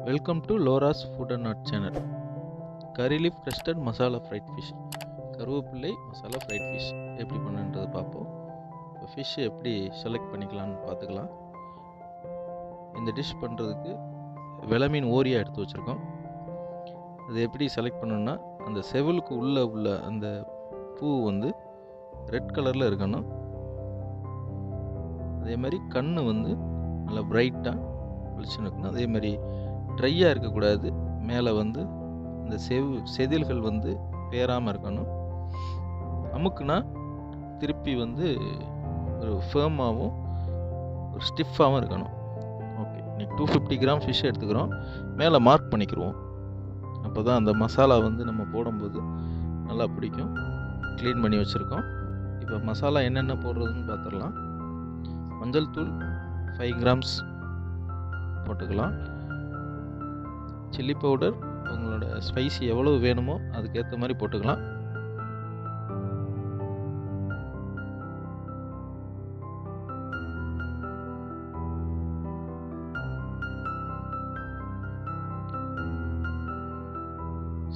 Welcome to Lora's food and art channel. Curry leaf crusted masala fried fish, கருவேப்பிள்ளை masala fried fish எப்படி பண்ணுன்றது பார்ப்போம். இப்போ ஃபிஷ் எப்படி செலக்ட் பண்ணிக்கலான்னு பார்த்துக்கலாம். இந்த டிஷ் பண்ணுறதுக்கு வெளமீன் ஓரியா எடுத்து வச்சுருக்கோம். அது எப்படி செலக்ட் பண்ணணுன்னா, அந்த செவலுக்கு உள்ளே உள்ள அந்த பூ வந்து ரெட் கலரில் இருக்கணும். அதே மாதிரி கண் வந்து நல்லா பிரைட்டாக வெளிச்சம் இருக்கணும். அதே மாதிரி ட்ரையாக இருக்கக்கூடாது. மேலே வந்து இந்த செதில்கள் வந்து பேராமல் இருக்கணும். அமுக்குனா திருப்பி வந்து ஒரு ஃபேர்மாகவும் ஒரு ஸ்டிஃபாகவும் இருக்கணும். ஓகே, இன்றைக்கி 250 கிராம் ஃபிஷ் எடுத்துக்கிறோம். மேலே மார்க் பண்ணிக்கிடுவோம். அப்போ தான் அந்த மசாலா வந்து நம்ம போடும்போது நல்லா பிடிக்கும். க்ளீன் பண்ணி வச்சுருக்கோம். இப்போ மசாலா என்னென்ன போடுறதுன்னு பார்த்துடலாம். மஞ்சள் தூள் 5 கிராம்ஸ் போட்டுக்கலாம். சில்லி பவுடர் உங்களோட ஸ்பைசி எவ்வளோ வேணுமோ அதுக்கேற்ற மாதிரி போட்டுக்கலாம்.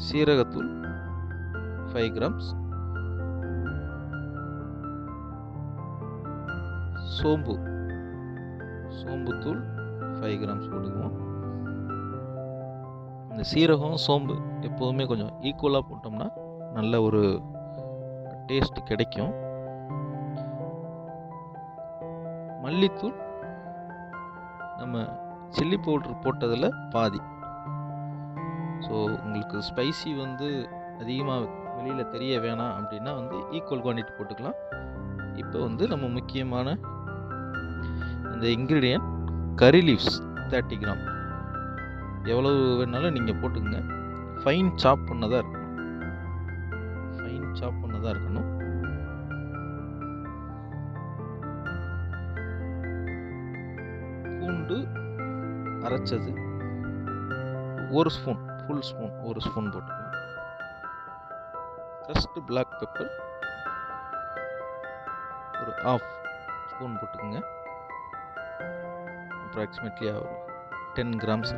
சீரகத்தூள் 5 கிராம்ஸ், சோம்புத்தூள் 5 கிராம்ஸ் போட்டுக்குவோம். இந்த சீரகம் சோம்பு எப்போதுமே கொஞ்சம் ஈக்குவலாக போட்டோம்னா நல்ல ஒரு டேஸ்ட் கிடைக்கும். மல்லித்தூள் நம்ம சில்லி பவுடர் போட்டதில் பாதி. ஸோ உங்களுக்கு ஸ்பைசி வந்து அதிகமாக வெளியில் தெரிய வேணாம் அப்படின்னா வந்து ஈக்குவல் குவான்டிட்டி போட்டுக்கலாம். இப்போ வந்து நம்ம முக்கியமான இந்த இன்க்ரீடியன்ட் கறி லீவ்ஸ் 30 கிராம். எவ்வளவு வேணாலும் நீங்கள் போட்டுக்கங்க. ஃபைன் சாப் பண்ணதாக இருக்கணும். பூண்டு அரைச்சது ஒரு ஸ்பூன் போட்டுக்கலாம். crushed black pepper ஒரு 1/2 ஸ்பூன் போட்டுக்கோங்க. அப்ராக்சிமேட்லி ஒரு 10 கிராம்ஸ்.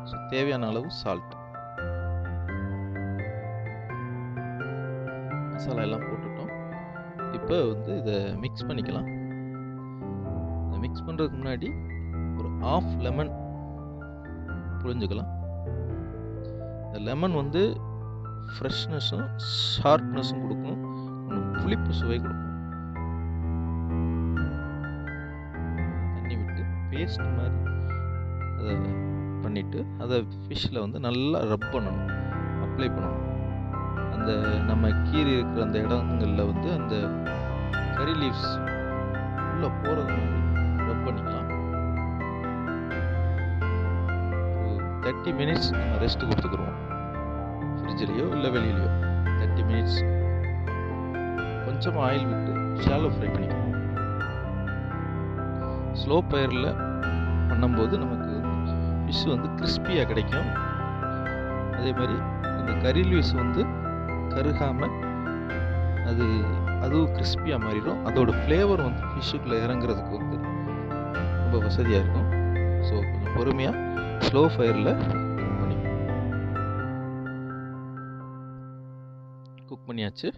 ஸோ தேவையான அளவு சால்ட். மசாலா எல்லாம் போட்டுட்டோம். இப்போ வந்து இதை மிக்ஸ் பண்ணிக்கலாம். இதை மிக்ஸ் பண்ணுறதுக்கு முன்னாடி ஒரு 1/2 லெமன் புழிஞ்சுக்கலாம். இந்த லெமன் வந்து ஃப்ரெஷ்னஸும் ஷார்ப்னஸும் கொடுக்கும், கொஞ்சம் புளிப்பு சுவை கொடுக்கும். தண்ணி விட்டு பேஸ்ட் மாதிரி அதை பண்ணிவிட்டு அதை ஃபிஷ்ஷில் வந்து நல்லா ரப் பண்ணணும், அப்ளை பண்ணணும். அந்த நம்ம கீரி இருக்கிற அந்த இடங்களில் வந்து அந்த கறி லீவ்ஸ் உள்ளே போகிறது மாதிரி ரப் பண்ணிக்கலாம். 30 மினிட்ஸ் நம்ம ரெஸ்ட் கொடுத்துக்குருவோம். ஃப்ரிட்ஜ்லேயோ இல்லை வெளியிலையோ 30 மினிட்ஸ். கொஞ்சம் ஆயில் விட்டு ஷாலோ ஃப்ரை பண்ணிக்கணும். ஸ்லோ ஃபயரில் பண்ணும்போது நமக்கு ஃபிஷ் வந்து கிறிஸ்பியாக கிடைக்கும். அதே மாதிரி அந்த கறி லீவ்ஸ் வந்து கருகாமல் அதுவும் கிறிஸ்பியாக மாறிடும். அதோட ஃப்ளேவர் வந்து ஃபிஷ்ஷுக்குள்ளே இறங்குறதுக்கு வந்து ரொம்ப வசதியாக இருக்கும். ஸோ கொஞ்சம் பொறுமையாக ஸ்லோ ஃபயரில் குக் பண்ணியாச்சு.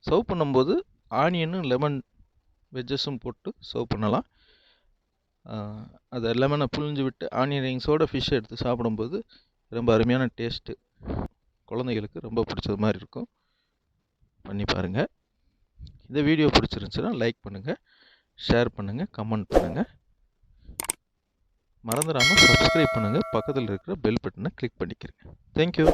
சர்வ் பண்ணும்போது ஆனியனும் லெமன் வெஜ்ஜஸும் போட்டு சர்வ் பண்ணலாம். அதை லெமனை புழிஞ்சு விட்டு ஆனியன் ரிங்ஸோட ஃபிஷ் எடுத்து சாப்பிடும்போது ரொம்ப அருமையான டேஸ்ட்டு. குழந்தைகளுக்கு ரொம்ப பிடிச்சது மாதிரி இருக்கும். பண்ணி பாருங்கள். இந்த வீடியோ பிடிச்சிருந்துச்சுன்னா லைக் பண்ணுங்கள், ஷேர் பண்ணுங்கள், கமெண்ட் பண்ணுங்கள். மறந்துடாமல் சப்ஸ்கிரைப் பண்ணுங்கள். பக்கத்தில் இருக்கிற பெல் பட்டனை கிளிக் பண்ணிக்கிறேங்க. தேங்க்யூ.